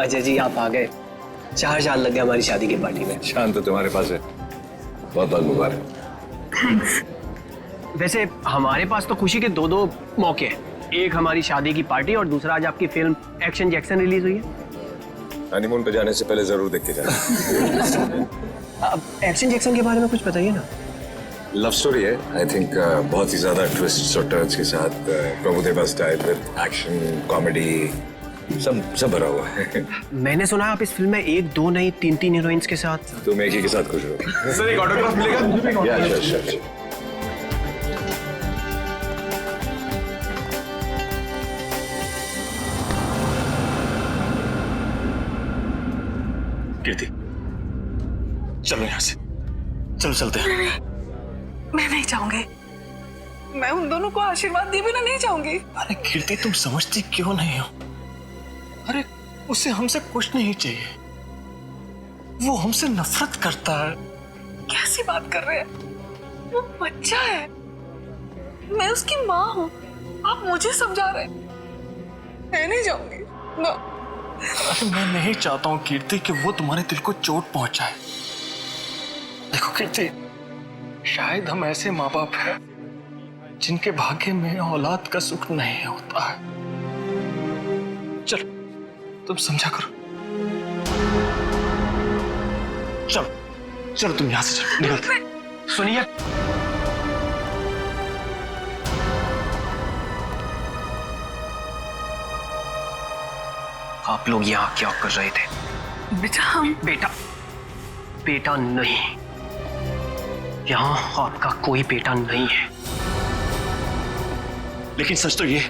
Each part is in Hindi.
अजय जी आप आ गए। 4 साल लग गए हमारी शादी की पार्टी में। शान तो तुम्हारे पास है, बहुत बहुत मुबारक। थैंक्स। वैसे हमारे पास तो खुशी के 2 मौके हैं। एक हमारी शादी की पार्टी और दूसरा आज आपकी फिल्म एक्शन जैक्सन रिलीज हुई है। हनीमून पे जाने से पहले जरूर देख के जाना। अब एक्शन जैक्सन के बारे में कुछ बताइए ना। लव स्टोरी है, आई थिंक बहुत ही ज्यादा ट्विस्ट और टर्न्स के साथ, Prabhudeva style with action comedy सब भरा हुआ है। मैंने सुना है आप इस फिल्म में 1, 2 नहीं 3 हीरोइंस के साथ। तुम एक ही के साथ खुश हो। सर एक ऑटोग्राफ मिलेगा? या श्योर। कीर्ति चलो यहाँ से, चलो चलते हैं। मैं नहीं चाहूंगी। मैं उन दोनों को आशीर्वाद दिए बिना नहीं चाहूंगी। अरे कीर्ति तुम समझती क्यों नहीं हो? अरे उसे हमसे कुछ नहीं चाहिए, वो हमसे नफरत करता है। कैसी बात कर रहे हैं? वो बच्चा है, मैं उसकी माँ हूँ। आप मुझे समझा रहे हैं? मैं नहीं जाऊंगी। ना। अरे मैं नहीं चाहता हूँ कीर्ति कि वो तुम्हारे दिल को चोट पहुंचाए। देखो कीर्ति, शायद हम ऐसे माँ बाप हैं जिनके भाग्य में औलाद का सुख नहीं होता है। चलो तुम समझा करो। चलो चलो तुम यहां से चलो, निकलते। सुनिए, आप लोग यहाँ क्या कर रहे थे? बेटा हम बेटा नहीं, यहाँ आपका कोई बेटा नहीं है। लेकिन सच तो ये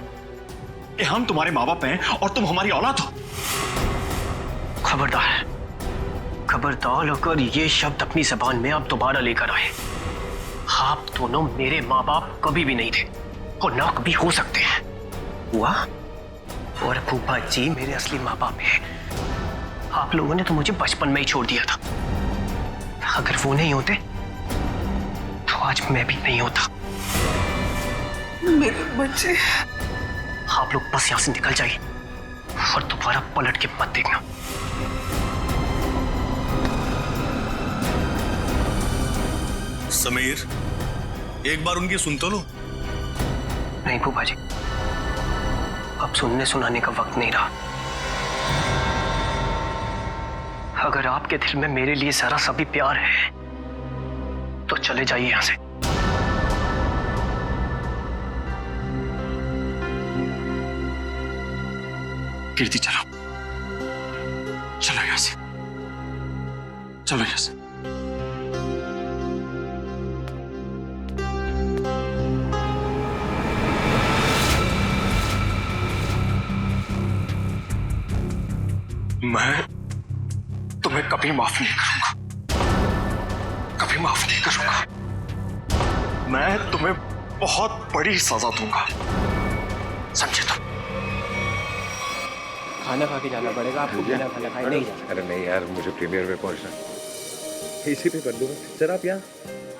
कि हम तुम्हारे माँ बाप हैं और तुम हमारी औलाद हो। खबरदार अगर ये शब्द अपनी जबान में आप दोबारा लेकर आए। आप दोनों मेरे माँ बाप कभी भी नहीं थे और ना कभी हो सकते हैं। हुआ और फूफा जी मेरे असली माँ बाप हैं। आप लोगों ने तो मुझे बचपन में ही छोड़ दिया था। अगर वो नहीं होते तो आज मैं भी नहीं होता। मेरे बच्चे। आप लोग बस यहां से निकल जाइए और दोबारा पलट के मत देखना। समीर, एक बार उनकी सुन तो लो। नहीं फूफा जी, अब सुनने सुनाने का वक्त नहीं रहा। अगर आपके दिल में मेरे लिए जरा सा भी प्यार है तो चले जाइए यहां से। कीर्ति चलो यहां से, चलो यहां से। मैं तुम्हें कभी माफ नहीं करूंगा, कभी माफ नहीं करूंगा। मैं तुम्हें बहुत बड़ी सजा दूंगा, समझे तुम? खाना खा के जाना पड़ेगा आपको। बिना खाना खाए नहीं जाना। अरे नहीं यार, मुझे प्रीमियर में पहुंचना, इसी पे कर दूंगा। सर आप यहाँ?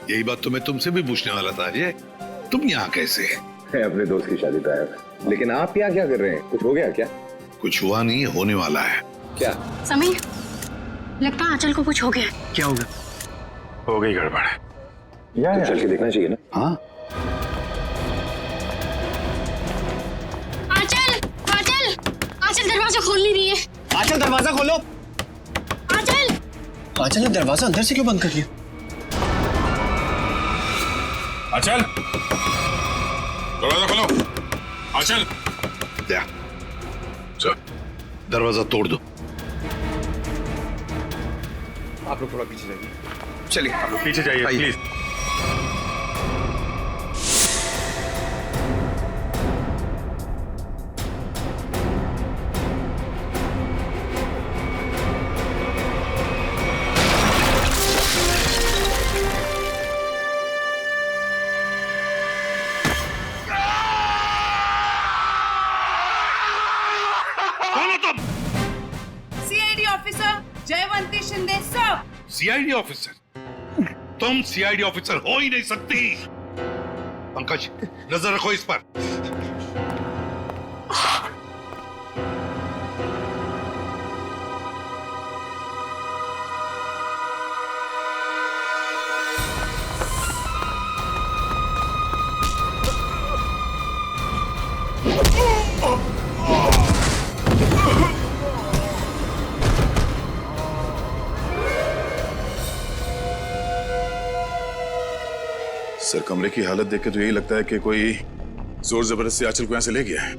यही बात तो मैं तुमसे भी पूछने वाला था अजय, तुम यहाँ कैसे? मैं अपने दोस्त की शादी पे आया था। लेकिन आप यहाँ क्या कर रहे हैं? कुछ हो गया क्या? कुछ हुआ नहीं, होने वाला है। क्या? समीर, लगता है आंचल को कुछ हो गया। क्या होगा? हो गई गड़बड़ है। तो चल के देखना चाहिए ना। हाँ आंचल दरवाजा खोल नहीं रही है। आंचल दरवाजा खोलो। आंचल ने दरवाजा अंदर से क्यों बंद कर लिया? आंचल, दरवाजा खोलो। आंचल, चल दरवाजा तोड़ दो। आप लोग थोड़ा पीछे जाइए। चलिए आप लोग पीछे जाइए please. CID officer Jayawanti Shinde sir. CID officer? तुम सीआईडी ऑफिसर हो ही नहीं सकती। पंकज, नजर रखो इस पर। सर कमरे की हालत देख के तो यही लगता है कि कोई जोर जबरदस्ती आंचल को यहां से ले गया है।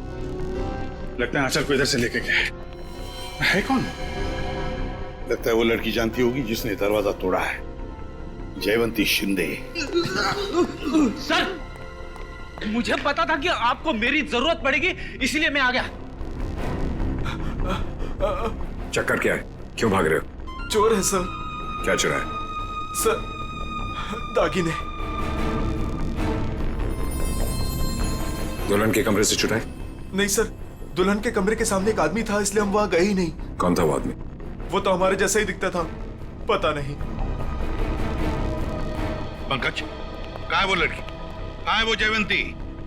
लगता है आंचल को इधर से लेके गया है कौन? लगता है वो लड़की जानती होगी जिसने दरवाजा तोड़ा है, जयवंती शिंदे। सर, मुझे पता था कि आपको मेरी जरूरत पड़ेगी, इसलिए मैं आ गया। चक्कर क्या है? क्यों भाग रहे हो? चोर है सर। क्या चुरा है? सर, दागिने। दुल्हन के कमरे से चुराए? नहीं सर, दुल्हन के कमरे के सामने एक आदमी था, इसलिए हम वहां गए ही नहीं। कौन था वो आदमी? वो तो हमारे जैसा ही दिखता था, पता नहीं। पंकज, कहाँ है वो लड़की? कहाँ है वो जयवंती?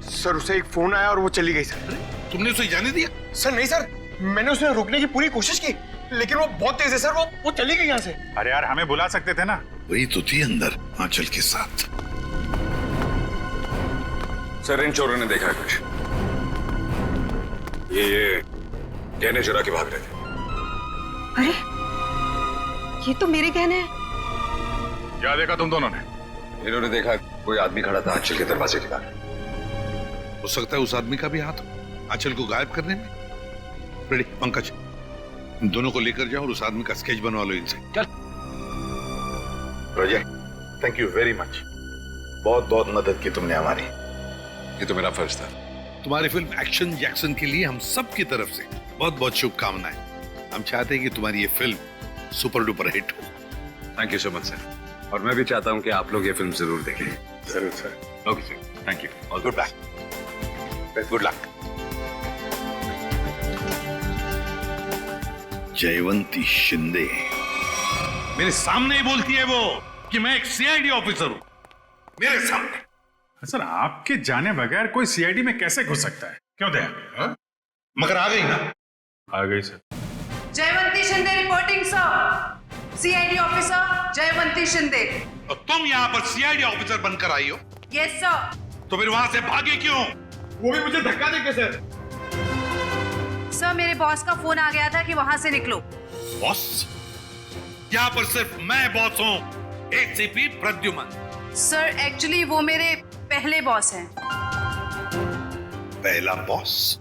सर, उसे एक फोन आया और वो चली गई सर। तुमने उसे जाने दिया? सर नहीं सर, मैंने उसे रोकने की पूरी कोशिश की, लेकिन वो बहुत तेज है सर, वो चली गई यहाँ से। अरे यार हमें बुला सकते थे ना। वही तो थी अंदर आंचल के साथ। सर इन चोरों ने देखा है कुछ। ये गहने चुरा के भाग रहे थे। अरे ये तो मेरे गहने हैं। क्या देखा तुम दोनों ने? इन्होंने देखा कोई आदमी खड़ा था आंचल के दरवाजे के बाहर। हो सकता है उस आदमी का भी हाथ हो आंचल को गायब करने में। रेडी पंकज, इन दोनों को लेकर जाओ और उस आदमी का स्केच बनवा लो इनसे। चल रोजे, थैंक यू वेरी मच। बहुत बहुत मदद की तुमने हमारी। ये तो मेरा फर्ज था। तुम्हारी फिल्म एक्शन जैक्सन के लिए हम सब की तरफ से बहुत बहुत शुभकामनाएं। हम चाहते हैं कि तुम्हारी ये फिल्म सुपर डुपर हिट हो। Thank you so much sir. और मैं भी चाहता हूँ कि आप लोग ये फिल्म जरूर देखें। जरूर sir. Okay sir, thank you. और goodbye, good luck. Jaywanti Shinde मेरे सामने ही बोलती है वो कि मैं एक सीआईडी ऑफिसर हूं, मेरे सामने। सर आपके जाने बगैर कोई सीआईडी में कैसे घुस सकता है? क्यों दया? मगर आ गई ना। आ गई sir. Jayawanti Shinde reporting sir. CID officer Jayawanti Shinde. और तुम यहाँ पर सीआईडी ऑफिसर बनकर आई हो? Yes sir. तो फिर वहां से भागे क्यों? वो भी मुझे धक्का देके सर। सर मेरे बॉस का फोन आ गया था कि वहां से निकलो। बॉस? यहाँ पर सिर्फ मैं बॉस हूँ, एसीपी प्रद्युमन। सर एक्चुअली वो मेरे पहले बॉस हैं। पहला बॉस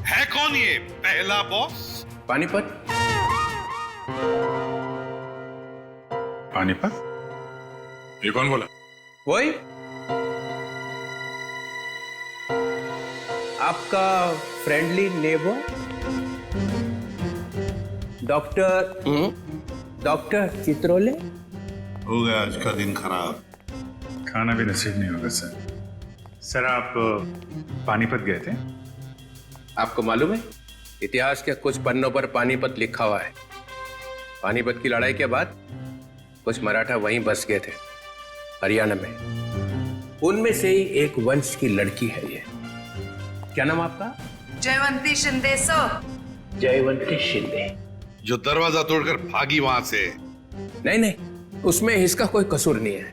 है? कौन ये पहला बॉस? पानीपत। पानीपत? ये कौन बोला? वही आपका फ्रेंडली नेबर डॉक्टर चित्रोले। हो गया आज का दिन खराब। खाना भी नसीब नहीं होगा सर। सर आप पानीपत गए थे? आपको मालूम है इतिहास के कुछ पन्नों पर पानीपत लिखा हुआ है। पानीपत की लड़ाई के बाद कुछ मराठा वहीं बस गए थे, हरियाणा में। उनमें से ही एक वंश की लड़की है ये। क्या नाम आपका? जयवंती शिंदे सर। जयवंती शिंदे। जो दरवाजा तोड़कर भागी वहां से। नहीं, उसमें इसका कोई कसूर नहीं है।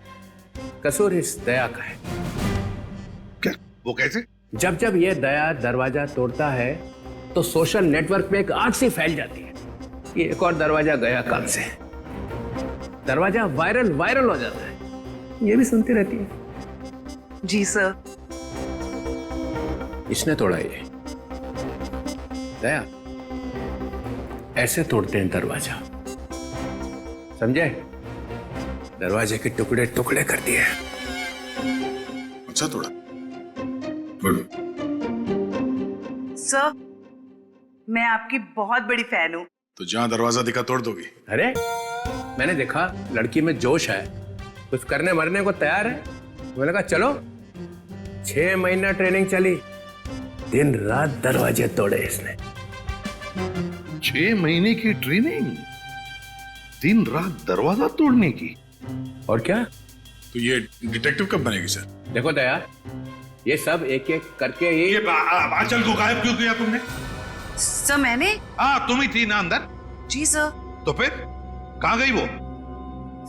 कसूर इस दया का है। क्या? वो कैसे? जब ये दया दरवाजा तोड़ता है तो सोशल नेटवर्क में एक आग सी फैल जाती है। ये एक और दरवाजा गया काम से। दरवाजा वायरल हो जाता है। ये भी सुनती रहती है। जी सर। इसने तोड़ा ये। दया ऐसे तोड़ते हैं दरवाजा, समझे? दरवाजे के टुकड़े टुकड़े कर दिए। अच्छा तोड़ा। गुड। सर मैं आपकी बहुत बड़ी फैन हूँ। तो जहां दरवाजा दिखा तोड़ दोगी? अरे मैंने देखा लड़की में जोश है, कुछ करने मरने को तैयार है। मैंने कहा चलो। 6 महीना ट्रेनिंग चली, दिन रात दरवाजे तोड़े इसने। 6 महीने की ट्रेनिंग, दिन रात दरवाजा तोड़ने की। और क्या? तो ये डिटेक्टिव कब बनेगी सर? देखो दया, ये सब एक एक करके ये आंचल को गायब क्यों किया तुमने? सर मैंने? हाँ तुम ही थी ना अंदर। जी सर। तो फिर कहाँ गई वो?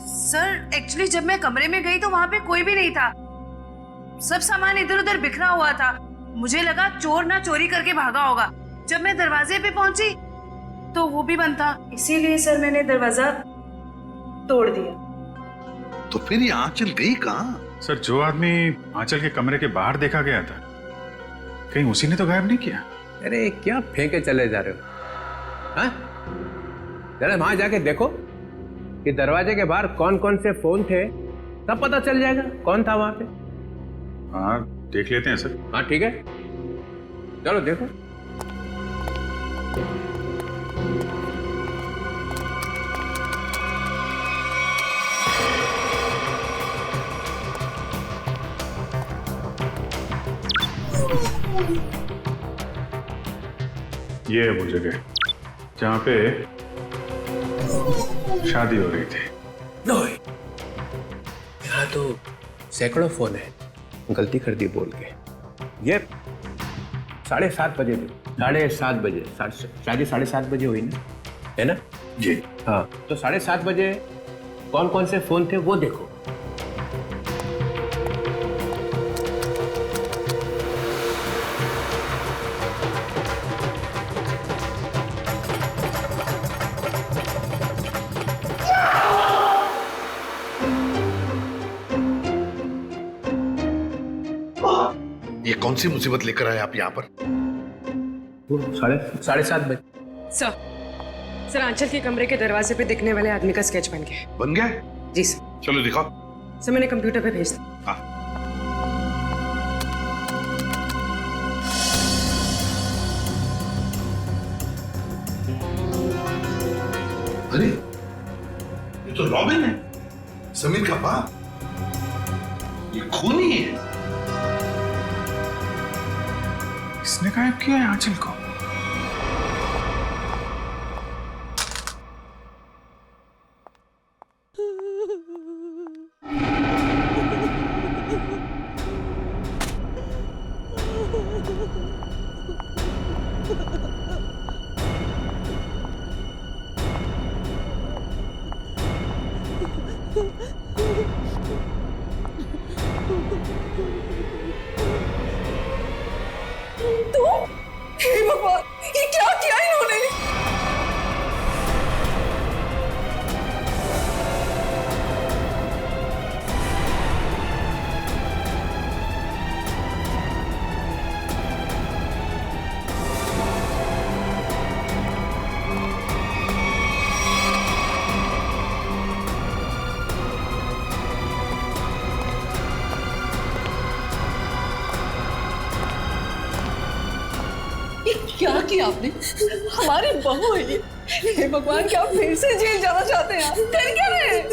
सर एक्चुअली जब मैं कमरे में गई तो वहां पे कोई भी नहीं था। सब सामान इधर उधर बिखरा हुआ था। मुझे लगा चोर ना चोरी करके भागा होगा। जब मैं दरवाजे पे पहुंची तो वो भी बंद था, इसीलिए सर मैंने दरवाजा तोड़ दिया। तो फिर ये आंचल गई कहाँ? सर, जो आदमी आंचल के कमरे के बाहर देखा गया था, कहीं उसी ने तो गायब नहीं किया? अरे क्या फेंके चले जा रहे हो? हाँ? जरा वहां जाके देखो कि दरवाजे के बाहर कौन कौन से फोन थे, तब पता चल जाएगा कौन था वहां पे। हाँ, देख लेते हैं सर। हाँ ठीक है, चलो देखो। ये है वो जगह जहां पे शादी हो रही थी। यहाँ तो सैकड़ों फोन है, गलती कर दी बोल के। ये 7:30 बजे थे, 7:30 बजे, शादी 7:30 बजे हुई ना, है ना जी? हाँ, तो 7:30 बजे कौन कौन से फोन थे वो देखो। ये कौन सी मुसीबत लेकर आए आप यहाँ पर? 7:30 बजे। सर आंचल के कमरे के दरवाजे पे दिखने वाले आदमी का स्केच बन गया। बन गया? जी सर। चलो दिखाओ। सर मैंने कंप्यूटर पे भेज दिया। हाँ। अरे ये तो रॉबिन है, समीर का बाप। ये खूनी है। इसने गायब किया है आंचल को। हे भगवान, ये क्या किया इन्होंने? क्या किया आपने? हमारी बहू है ये। हे भगवान, क्या आप फिर से जेल जाना चाहते हैं? आप कर क्या रहे हैं?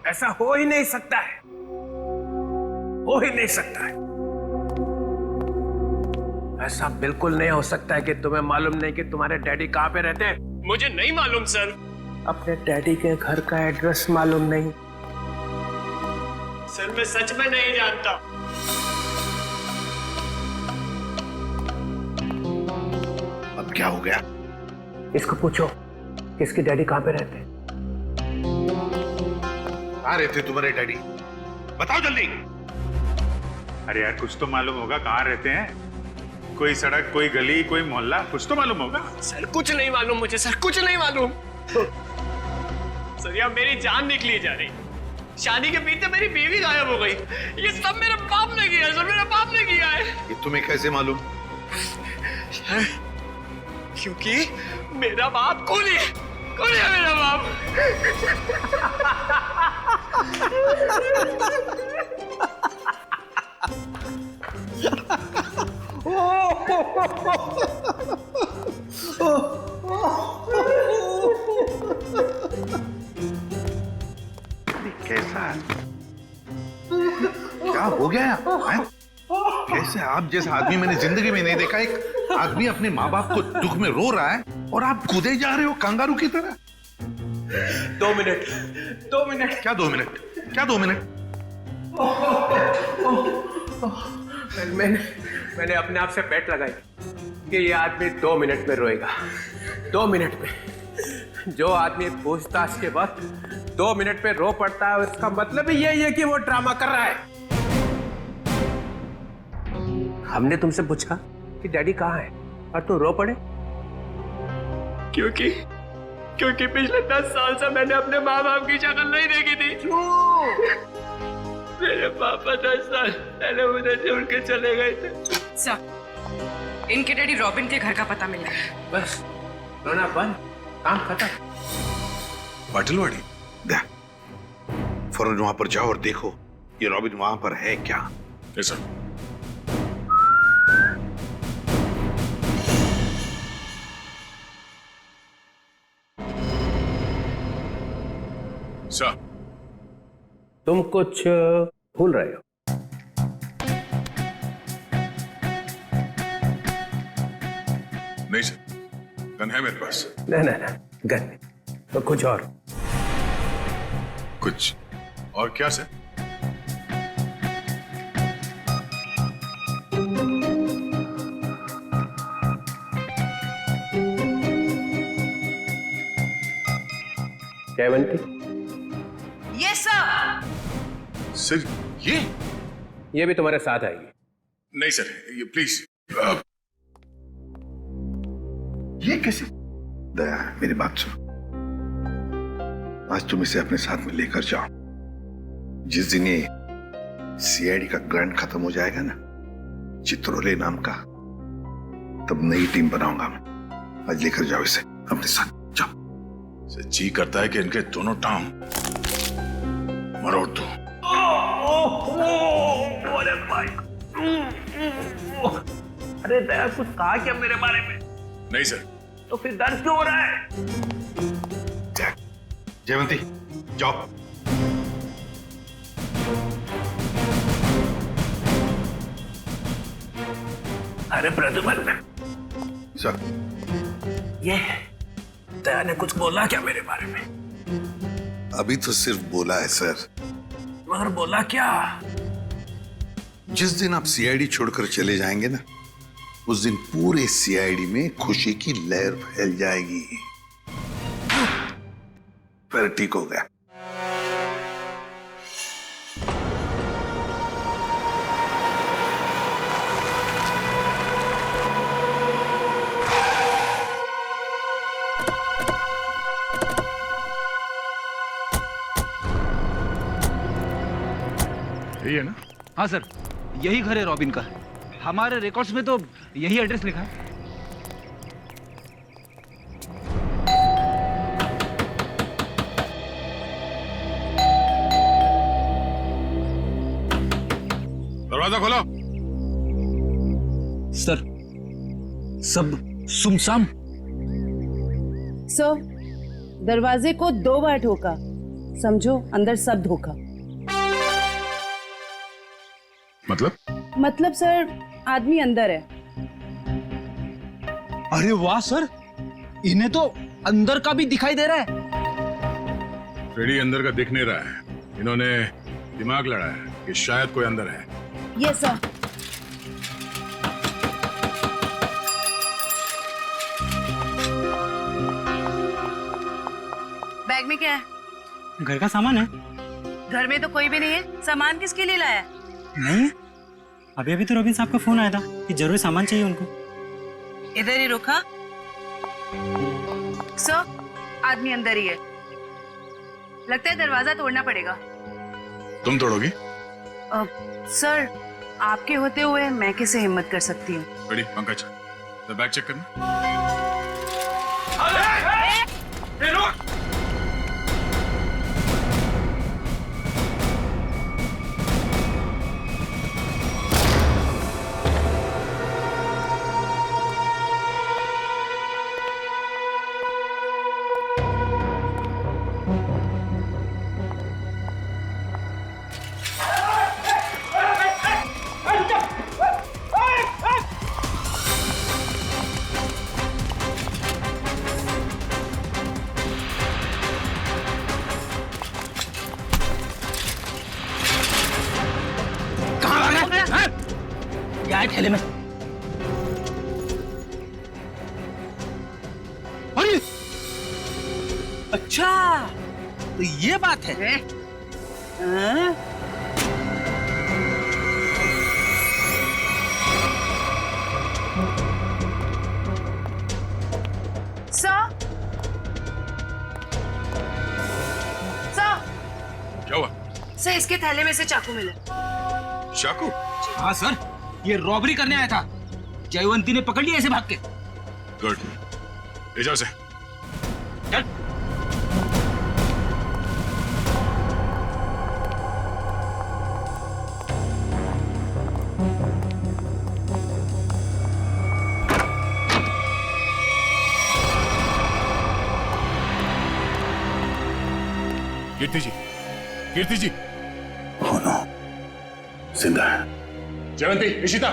ऐसा हो ही नहीं सकता है, हो ही नहीं सकता है। ऐसा बिल्कुल नहीं हो सकता है कि तुम्हें मालूम नहीं कि तुम्हारे डैडी कहाँ पे रहते हैं। मुझे नहीं मालूम सर। अपने डैडी के घर का एड्रेस मालूम नहीं? सर मैं सच में नहीं जानता। अब क्या हो गया? इसको पूछो इसके डैडी कहाँ पे रहते हैं। कहाँ रहते तुम्हारे डैडी? बताओ जल्दी। अरे यार, कुछ तो मालूम होगा कहाँ रहते हैं। कोई सड़क, कोई गली, कोई मोहल्ला, कुछ तो मालूम होगा। सर कुछ नहीं मालूम मुझे, सर कुछ नहीं मालूम। सर यार मेरी जान निकली जा रही। शादी के बीते मेरी बीवी गायब हो गई। ये सब मेरे बाप ने किया है, सर मेरे बाप ने किया है। ये तुम्हें कैसे मालूम? क्योंकि मेरा बाप खूनी है, खूनी है मेरा बाप। कैसा क्या हो गया हैं? कैसे आप जैसा आदमी मैंने जिंदगी में नहीं देखा। एक आदमी अपने माँ बाप को दुख में रो रहा है और आप कूदे जा रहे हो कंगारू की तरह। 2 मिनट। क्या 2 मिनट? क्या 2 मिनट? मैंने अपने आप से बेट लगाई कि ये आदमी 2 मिनट में रोएगा। 2 मिनट में। जो आदमी पूछताछ के वक्त 2 मिनट में रो पड़ता है, उसका मतलब ही यही है कि वो ड्रामा कर रहा है। हमने तुमसे पूछा कि डैडी कहाँ है और तुम रो पड़े, क्योंकि पिछले 10 साल से मैंने अपने माँ बाप की शक्ल नहीं देखी थी। मेरे पापा 10 साल पहले मुझे छोड़ के चले गए थे। सर, इनके डैडी रॉबिन के घर का पता मिला है। बस रोना बंद, काम खत्म। पाटिलवाड़ी फौरन वहां पर जाओ और देखो ये रॉबिन वहां पर है क्या। सर। सर, तुम कुछ भूल रहे हो। नहीं सर, गन है मेरे पास। नहीं, गन नहीं, तो कुछ और। कुछ और क्या sir? Jayawanti, yes sir. Sir ये भी तुम्हारे साथ आएगी। नहीं सर, ये प्लीज। ये कैसे? दया, मेरी बात सुनो। आज तुम इसे अपने साथ में लेकर जाओ। जिस दिन ये सीआईडी का ग्रांट खत्म हो जाएगा ना, चित्रोले नाम का, तब नई टीम बनाऊंगा मैं। आज लेकर जाओ इसे अपने साथ, जाओ। जी करता है कि इनके दोनों टांग मरोड़ दो। अरे भाई, अरे दया, कुछ कहा क्या मेरे बारे में? नहीं सर। तो फिर दर्द क्यों हो रहा है? जयवंती जाओ। अरे प्रद्युमन सर, ये दया ने कुछ बोला क्या मेरे बारे में? अभी तो सिर्फ बोला है सर। मगर बोला क्या? जिस दिन आप सीआईडी छोड़कर चले जाएंगे ना, उस दिन पूरे सीआईडी में खुशी की लहर फैल जाएगी। फिर ठीक हो गया। यही है ना? हाँ सर, यही घर है रॉबिन का। हमारे रिकॉर्ड्स में तो यही एड्रेस लिखा है। दरवाजा खोलो। सर, सब सुमसाम। सर, दरवाजे को 2 बार ठोका, समझो अंदर सब धोखा। मतलब सर, आदमी अंदर है। अरे वाह सर, इन्हें तो अंदर का भी दिखाई दे रहा है। फ्रेडी अंदर का दिख नहीं रहा है। इन्होंने दिमाग लड़ाया है कि शायद कोई अंदर है। Yes sir. बैग में क्या है? घर का सामान है। घर में तो कोई भी नहीं है। सामान किसके लिए लाया? नहीं, अभी तो रॉबिन साहब का फोन आया था कि जरूर सामान चाहिए उनको। इधर ही रुका। सर, आदमी अंदर ही है। लगता है दरवाजा तोड़ना पड़ेगा। तुम तोड़ोगी? सर, आपके होते हुए मैं कैसे हिम्मत कर सकती हूँ? रेडी पंकज, बैग चेक करना। क्या है थैले में? अरे अच्छा, तो ये बात है। हाँ? क्या हुआ? सर, इसके थैले में से चाकू मिला। चाकू? हाँ सर, ये रॉबरी करने आया था। जयवंती ने पकड़ लिया ऐसे भाग के। गुड, ले जाओ उसे। चल। कीर्ति जी, कीर्ति जी। Oh no, जिंदा है। Jayawanti, Ishita.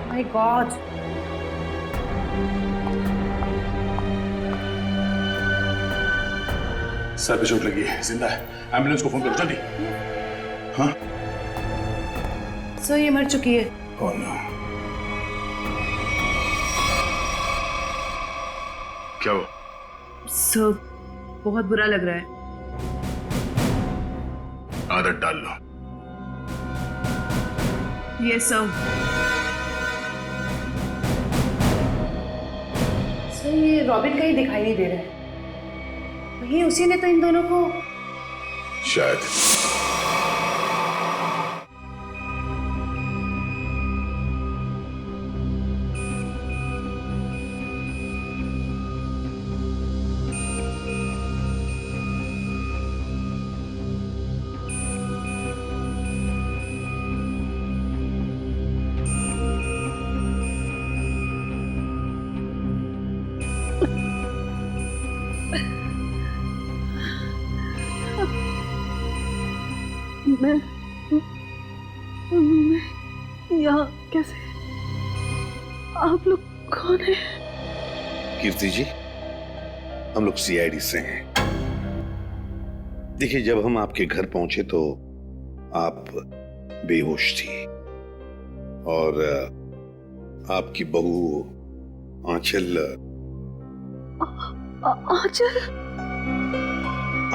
My God. Sir पे चोट लगी है, जिंदा है। एम्बुलेंस को फोन करो जल्दी। हाँ? सर, ये मर चुकी है। Oh no. क्या हुआ? सर, बहुत बुरा लग रहा है। आदत डाल लो। Yes sir. सर, ये रॉबिन का ही दिखाई नहीं दे रहा है। वही उसी ने तो इन दोनों को शायद। मैं यहाँ कैसे? आप लोग कौन हैं? कीर्ति जी, हम लोग सीआईडी से हैं। देखिए, जब हम आपके घर पहुंचे तो आप बेहोश थी और आपकी बहू आंचल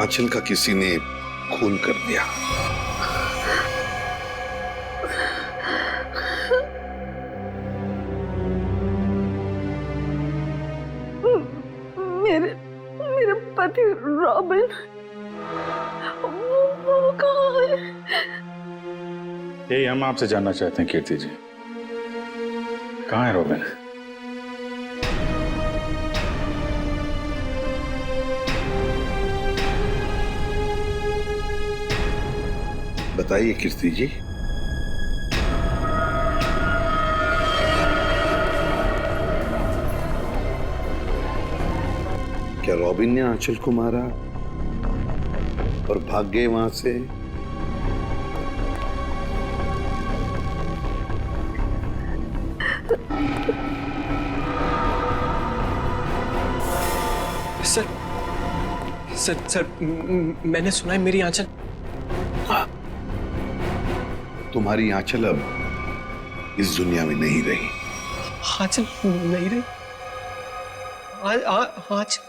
आंचल का किसी ने खून कर दिया। मेरे पति रॉबिन, वो कहाँ है? यही हम आपसे जानना चाहते हैं कीर्ति जी, कहाँ है रॉबिन? बताइए कीर्ति जी। क्या रॉबिन ने आंचल को मारा और भाग गए वहां से? सर, मैंने सुना है मेरी आंचल। तुम्हारी आंचल अब इस दुनिया में नहीं रही। आंचल नहीं रही? आंचल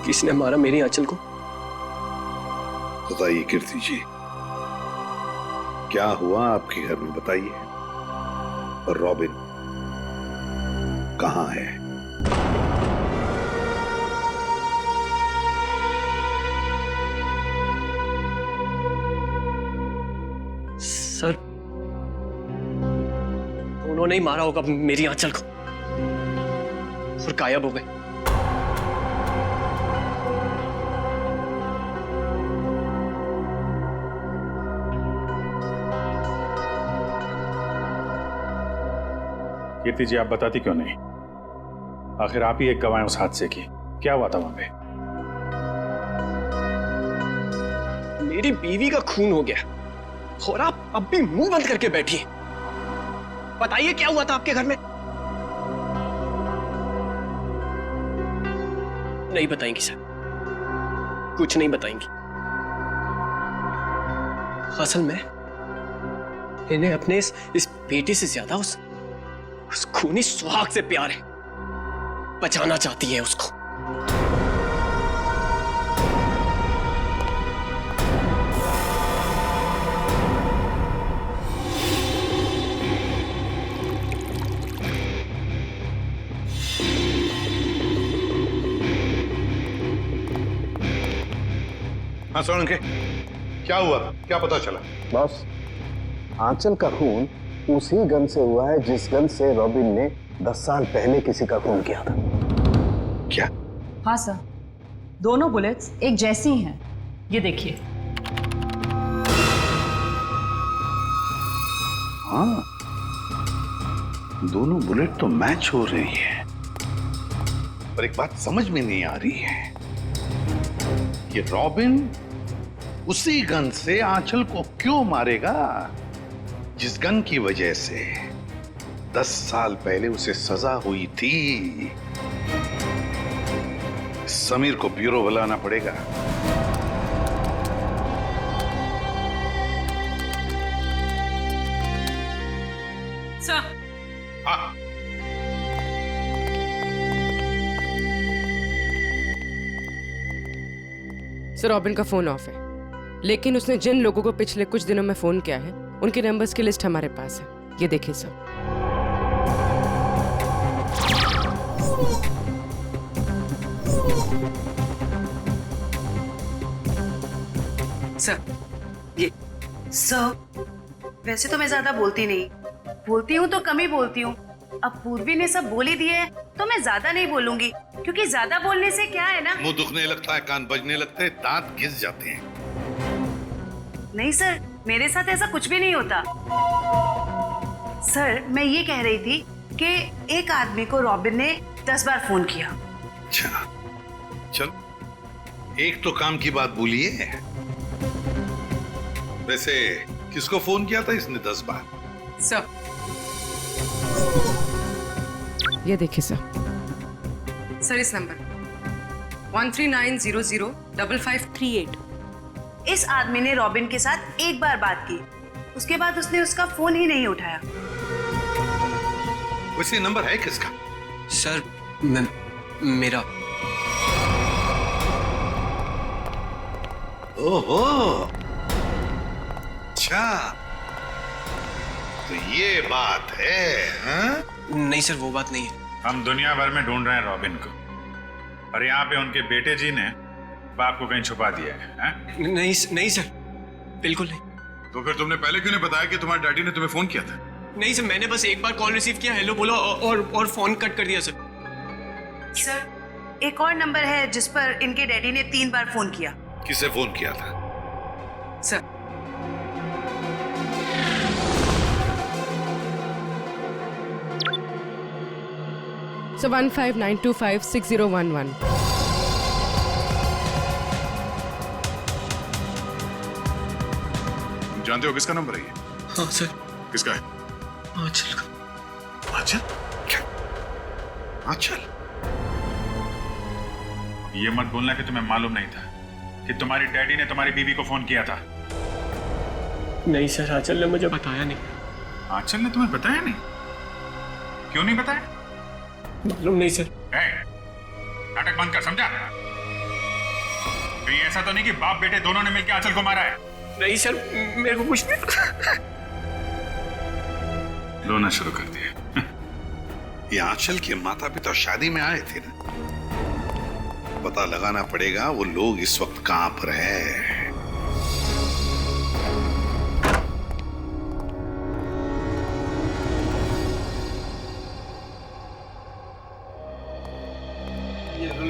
किसने मारा मेरी आंचल को? बताइए कीर्ति जी, क्या हुआ आपके घर में? बताइए। और रॉबिन कहाँ है? सर, उन्होंने ही मारा होगा मेरी आंचल को और गायब हो गए। कीर्ति जी, आप बताती क्यों नहीं? आखिर आप ही एक गवाह हैं उस हादसे की। क्या हुआ था वहां पे? मेरी बीवी का खून हो गया और आप अब भी मुंह बंद करके बैठिए। बताइए क्या हुआ था आपके घर में? नहीं बताएंगी सर, कुछ नहीं बताएंगी। असल में इन्हें अपने इस बेटे से ज्यादा उस खूनी सुहाग से प्यार है। बचाना चाहती है उसको। हाँ सोलंकी, क्या हुआ? क्या पता चला? बॉस, आंचल का खून उसी गन से हुआ है जिस गन से रॉबिन ने 10 साल पहले किसी का खून किया था। क्या? हाँ सर, दोनों बुलेट्स एक जैसी ही हैं। ये देखिए। हाँ, दोनों बुलेट तो मैच हो रही है, पर एक बात समझ में नहीं आ रही है कि रॉबिन उसी गन से आंचल को क्यों मारेगा जिस गन की वजह से 10 साल पहले उसे सजा हुई थी। समीर को ब्यूरो बुलाना पड़ेगा। सर। हाँ। सर, रॉबिन का फोन ऑफ है, लेकिन उसने जिन लोगों को पिछले कुछ दिनों में फोन किया है उनके नंबर्स की लिस्ट हमारे पास है। ये देखिए सर। सर, ये सर, वैसे तो मैं ज्यादा बोलती नहीं, बोलती हूँ तो कम ही बोलती हूँ। अब पूर्वी ने सब बोल ही दिए है तो मैं ज्यादा नहीं बोलूंगी, क्योंकि ज्यादा बोलने से क्या है ना, मुंह दुखने लगता है, कान बजने लगते हैं, दांत घिस जाते हैं। नहीं सर, मेरे साथ ऐसा कुछ भी नहीं होता। सर, मैं ये कह रही थी कि एक आदमी को रॉबिन ने 10 बार फोन किया। अच्छा, चल, एक तो काम की बात बोलिए। वैसे किसको फोन किया था इसने 10 बार? सर, ये देखिए सर। सर, इस नंबर 13900558। इस आदमी ने रॉबिन के साथ एक बार बात की, उसके बाद उसने उसका फोन ही नहीं उठाया। वैसे नंबर है किसका? सर, मेरा। ओहो, अच्छा, तो ये बात है? हाँ? नहीं सर, वो बात नहीं है। हम दुनिया भर में ढूंढ रहे हैं रॉबिन को, और यहाँ पे उनके बेटे जी ने बाप को कहीं छुपा दिया है? नहीं सर, बिल्कुल नहीं। तो फिर तुमने पहले क्यों नहीं बताया कि तुम्हारे डैडी ने तुम्हें फोन किया था? नहीं सर, मैंने बस एक बार कॉल रिसीव किया, हेलो बोला और फोन कट कर दिया सर। सर, एक और नंबर है जिस पर इनके डैडी ने 3 बार फोन किया। किसे फोन किया था? Sir, So 1592560111। जानते हो किसका नंबर है ये? हाँ सर। किसका है? आंचल का। आंचल? क्या? आंचल? ये मत बोलना कि तुम्हें मालूम नहीं था कि तुम्हारी डैडी ने तुम्हारी बीवी को फोन किया था। नहीं सर, आंचल ने मुझे बताया नहीं। आंचल ने तुम्हें बताया नहीं? क्यों नहीं बताया? मालूम नहीं सर। नाटक बंद कर, समझा? कहीं ऐसा तो नहीं कि बाप बेटे दोनों ने मिलकर आंचल को मारा है? नहीं सर, मेरे को कुछ नहीं। रोना शुरू कर दिया। ये आंचल के माता पिता शादी में आए थे ना, पता लगाना पड़ेगा वो लोग इस वक्त कहां पर है।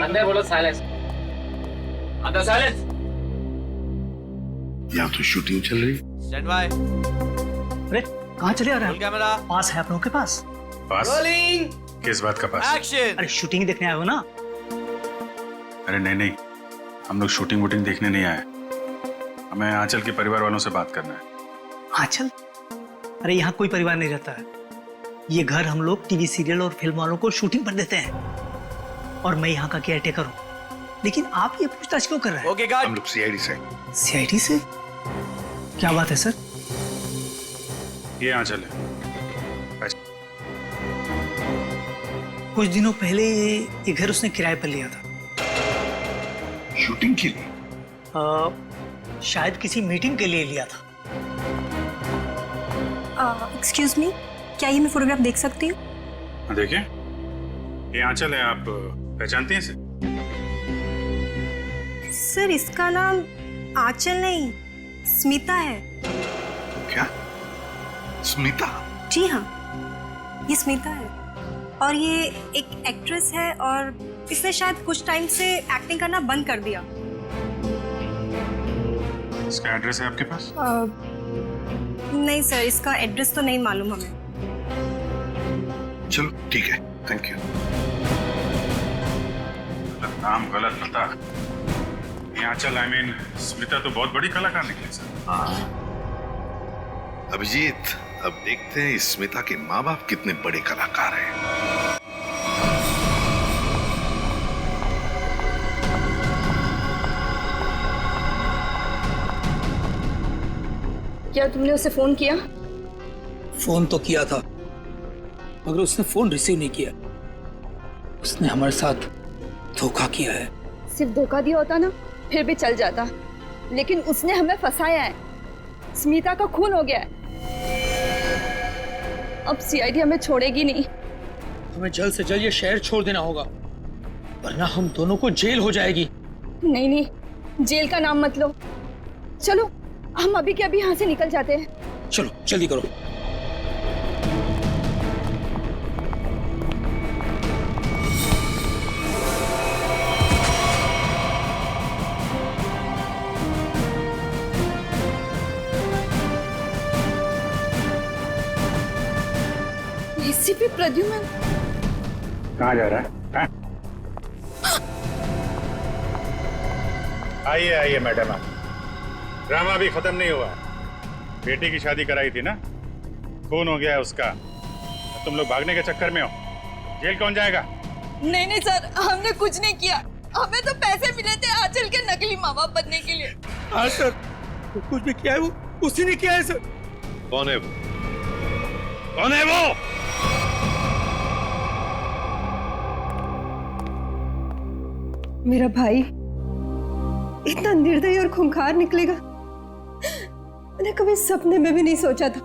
अंदर बोलो साइलेंस, अंदर साइलेंस। यहाँ तो शूटिंग चल रही। Stand by. अरे कहाँ चले आ रहे हैं? कैमरा पास है आप लोगों के पास? रोलिंग। किस बात का पास? एक्शन। अरे शूटिंग देखने आए हो ना? अरे नहीं, हम लोग शूटिंग वूटिंग देखने नहीं आए, हमें आंचल के परिवार वालों से बात करना है। आंचल? अरे यहाँ कोई परिवार नहीं रहता है। ये घर हम लोग टीवी सीरियल और फिल्म वालों को शूटिंग पर देते हैं और मैं यहाँ का केयरटेकर हूँ। लेकिन आप ये पूछताछ क्यों कर रहे हैं? Okay guard. हम लोग सीआईडी से। सीआईडी से? क्या बात है सर? ये आंचल है। कुछ दिनों पहले ये घर उसने किराए पर लिया था। शूटिंग के लिए? शायद किसी मीटिंग के लिए लिया था। एक्सक्यूज मी, क्या ये मैं फोटोग्राफ देख सकती हूँ? देखिए, ये आंचल है, आप पहचानती हैं इसे? सर इसका नाम आंचल नहीं, स्मिता है। क्या? स्मिता? जी हाँ, ये स्मिता है और ये एक एक्ट्रेस है और इसने शायद कुछ टाइम से एक्टिंग करना बंद कर दिया। इसका एड्रेस है आपके पास? नहीं सर, इसका एड्रेस तो नहीं मालूम हमें। चलो ठीक है, थैंक यू। गलत नाम, गलत पता। ये आंचल, आई मीन स्मिता तो बहुत बड़ी कलाकार निकली सर। अभिजीत, अब देखते हैं इस स्मिता के माँ बाप कितने बड़े कलाकार हैं। क्या तुमने उसे फोन किया? फोन तो किया था मगर उसने फोन रिसीव नहीं किया। उसने हमारे साथ धोखा किया है। सिर्फ धोखा दिया होता ना फिर भी चल जाता, लेकिन उसने हमें फंसाया है। स्मिता का खून हो गया है। अब सीआईडी हमें छोड़ेगी नहीं। हमें जल्द से जल्द ये शहर छोड़ देना होगा वरना हम दोनों को जेल हो जाएगी। नहीं नहीं, जेल का नाम मत लो। चलो हम अभी के अभी यहाँ से निकल जाते हैं। चलो जल्दी करो। एसीपी प्रद्युमन कहाँ जा रहा है? आइए आइए मैडम, आप ड्रामा अभी खत्म नहीं हुआ। बेटी की शादी कराई थी ना, खून हो गया है उसका। तुम लोग भागने के चक्कर में हो, जेल कौन जाएगा? नहीं नहीं सर, हमने कुछ नहीं किया। हमें तो पैसे मिले थे आंचल के नकली माँ बाप बनने के लिए। हाँ सर, तो कुछ भी किया है वो उसी ने किया है सर। कौन है वो? कौन है वो? मेरा भाई इतना निर्दयी और खूंखार निकलेगा मैंने कभी सपने में भी नहीं सोचा था।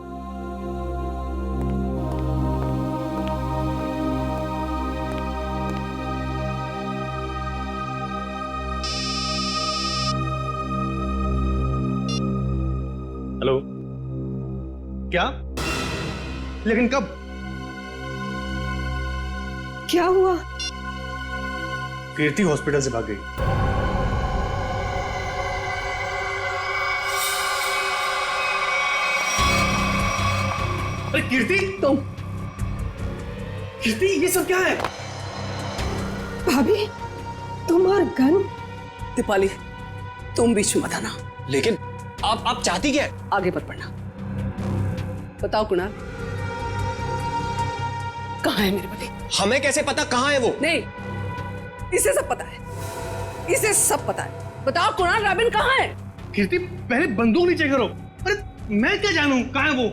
हेलो, क्या? लेकिन कब? क्या हुआ? कीर्ति हॉस्पिटल से भाग गई। अरे कीर्ति, तुम? कीर्ति, ये सब क्या है? भाभी, तुम और गन? दीपाली, तुम बीच में मत आना। लेकिन आप चाहती क्या है? आगे मत बढ़ना। बताओ कुणाल, कहाँ है मेरे पति? हमें कैसे पता कहाँ है वो? नहीं, इसे सब पता है, इसे सब पता है। बताओ कुणाल, रॉबिन कहाँ है? कीर्ति, पहले बंदूक नीचे करो। अरे मैं क्या जानूं कहाँ है वो?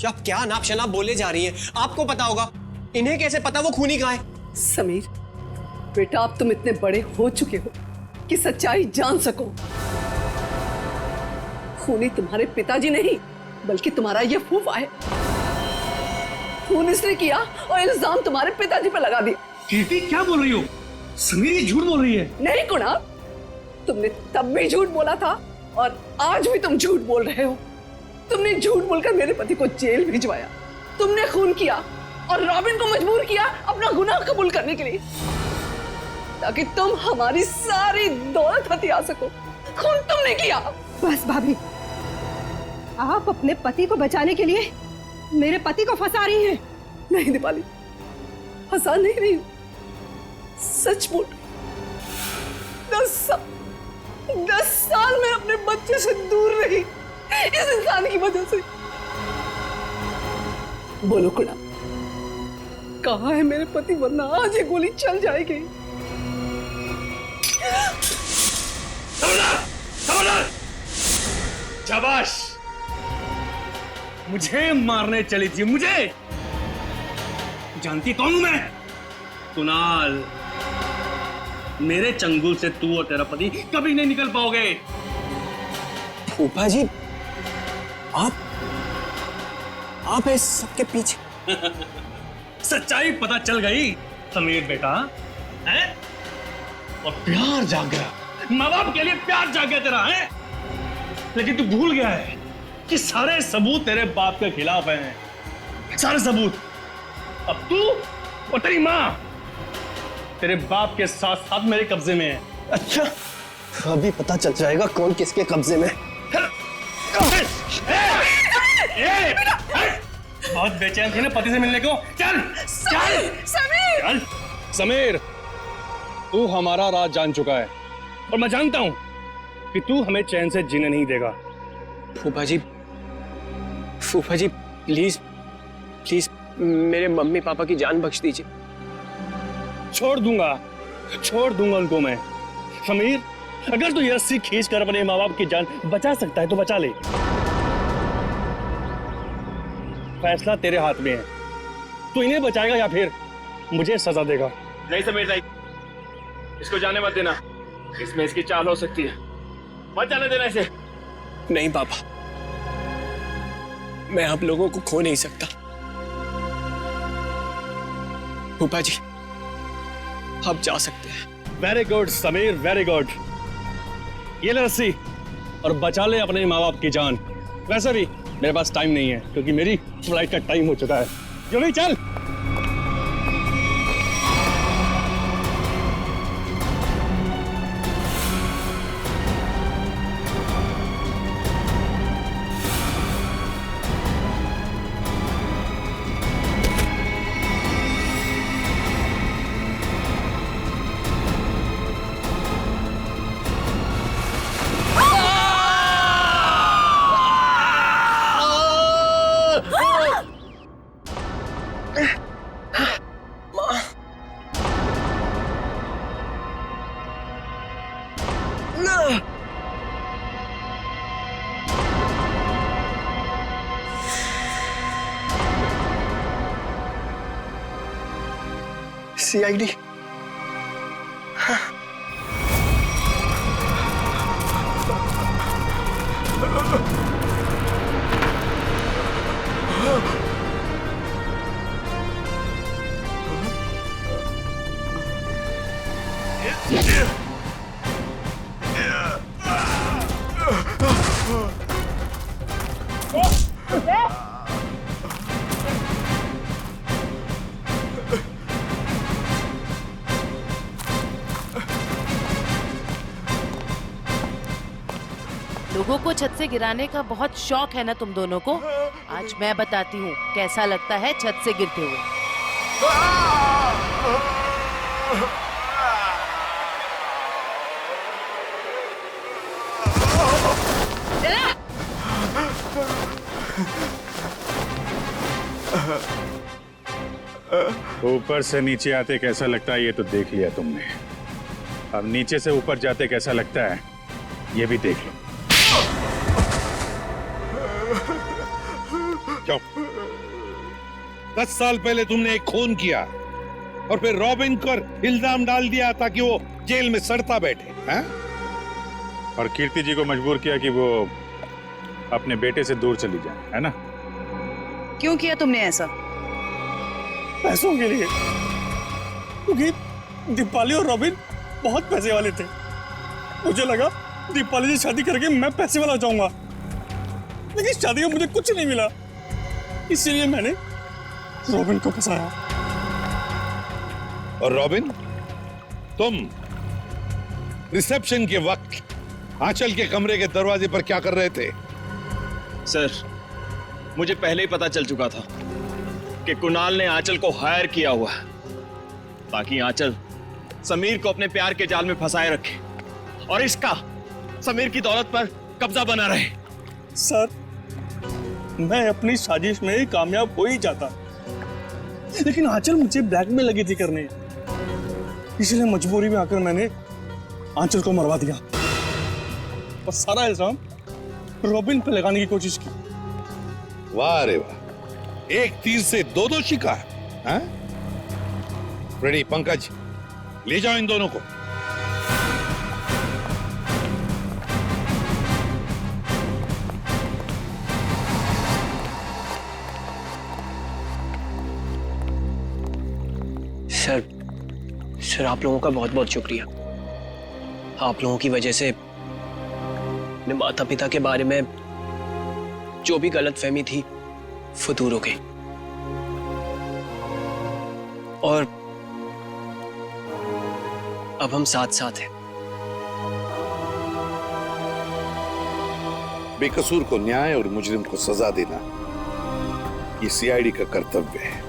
आप क्या नाप शनाप बोले जा रही हैं? आपको पता होगा, इन्हें कैसे पता वो खूनी कहाँ है? समीर बेटा, अब तुम इतने बड़े हो चुके हो कि सच्चाई जान सको। खूनी तुम्हारे पिताजी नहीं बल्कि तुम्हारा ये फूफा है। खून इसने किया और इल्जाम तुम्हारे पिताजी पर लगा दिया। कीर्ति, क्या बोल रही हो? समीर ये झूठ बोल रही है। नहीं कुणाल, तुमने तब भी झूठ बोला था और आज भी तुम झूठ बोल रहे हो। तुमने झूठ बोलकर मेरे पति को जेल भिजवाया, तुमने खून किया और रॉबिन को मजबूर किया अपना गुनाह कबूल करने के लिए। ताकि तुम हमारी सारी दौलत हथिया सको। खून तुमने किया। बस भाभी, आप अपने पति को बचाने के लिए मेरे पति को फंसा रही हैं। नहीं दीपाली, फंसा नहीं रही हूं, सच बोल रही। 10 साल मैं अपने बच्चे से दूर रही इस इंसान की वजह से। बोलो कुड़ा, कहाँ है मेरे पति, वरना आज ये गोली चल जाएगी। शाबाश, मुझे मारने चली थी, मुझे। जानती कौन हूं मैं? कुणाल। मेरे चंगुल से तू और तेरा पति कभी नहीं निकल पाओगे। फूफा जी, आप इस सबके पीछे। सच्चाई पता चल गई समीर बेटा, है? और प्यार जाग गया, माँ बाप के लिए प्यार जाग गया तेरा, है? लेकिन तू भूल गया है कि सारे सबूत तेरे बाप के खिलाफ हैं, सारे सबूत। अब तू और तेरी माँ तेरे बाप के साथ साथ मेरे कब्जे में है। अच्छा, अभी पता चल जाएगा कौन किसके कब्जे में। बहुत बेचैन थी ना पति से मिलने को। चल चल समीर, चल। समीर, तू हमारा राज जान चुका है और मैं जानता हूं कि तू हमें चैन से जीने नहीं देगा। फूफा जी प्लीज प्लीज मेरे मम्मी पापा की जान बख्श दीजिए। छोड़ दूंगा उनको मैं। समीर, अगर तू ये रस्सी खींच कर अपने माँ बाप की जान बचा सकता है तो बचा ले। फैसला तेरे हाथ में है, तू इन्हें बचाएगा या फिर मुझे सजा देगा। नहीं समीर नहीं, इसको जाने मत देना, इसमें इसकी चाल हो सकती है, मत जाने देना इसे। नहीं पापा, मैं आप लोगों को खो नहीं सकता। फूफा जी, आप जा सकते हैं। Very good Sameer, very good. ये ले रस्सी और बचा ले अपने माँ बाप की जान। वैसे भी मेरे पास टाइम नहीं है क्योंकि मेरी फ्लाइट का टाइम हो चुका है। जल्दी चल। CID। लोगों को छत से गिराने का बहुत शौक है ना तुम दोनों को। आज मैं बताती हूँ कैसा लगता है छत से गिरते हुए। ऊपर से नीचे आते कैसा लगता है ये तो देख लिया तुमने, अब नीचे से ऊपर जाते कैसा लगता है ये भी देख लो। क्यों? 10 साल पहले तुमने एक खून किया और फिर रॉबिन पर इल्जाम डाल दिया ताकि वो जेल में सड़ता बैठे, हैं? और कीर्ति जी को मजबूर किया कि वो अपने बेटे से दूर चली जाए, है ना? क्यों किया तुमने ऐसा? पैसों के लिए, क्योंकि दीपाली और रॉबिन बहुत पैसे वाले थे। मुझे लगा दीपाली से शादी करके मैं पैसे वाला जाऊंगा, लेकिन शादी में मुझे कुछ नहीं मिला, इसीलिए मैंने रॉबिन को फंसाया। और रॉबिन तुम रिसेप्शन के वक्त आंचल के कमरे के दरवाजे पर क्या कर रहे थे? सर, मुझे पहले ही पता चल चुका था कि कुणाल ने आंचल को हायर किया हुआ है ताकि आंचल समीर को अपने प्यार के जाल में फंसाए रखे और इसका समीर की दौलत पर कब्जा बना रहे। सर, मैं अपनी साजिश में कामयाब हो ही जाता, लेकिन आंचल मुझे ब्लैकमेल लगी थी करने, इसलिए मजबूरी में आकर मैंने आंचल को मरवा दिया और सारा इल्जाम रॉबिन पे लगाने की कोशिश की। वाह रे वाह, एक तीर से दो शिकार। हाँ? रेडी पंकज, ले जाओ इन दोनों को। सर आप लोगों का बहुत बहुत शुक्रिया। आप लोगों की वजह से अपने माता पिता के बारे में जो भी गलतफहमी थी वो दूर हो गई और अब हम साथ साथ हैं। बेकसूर को न्याय और मुजरिम को सजा देना ये सीआईडी का कर्तव्य है।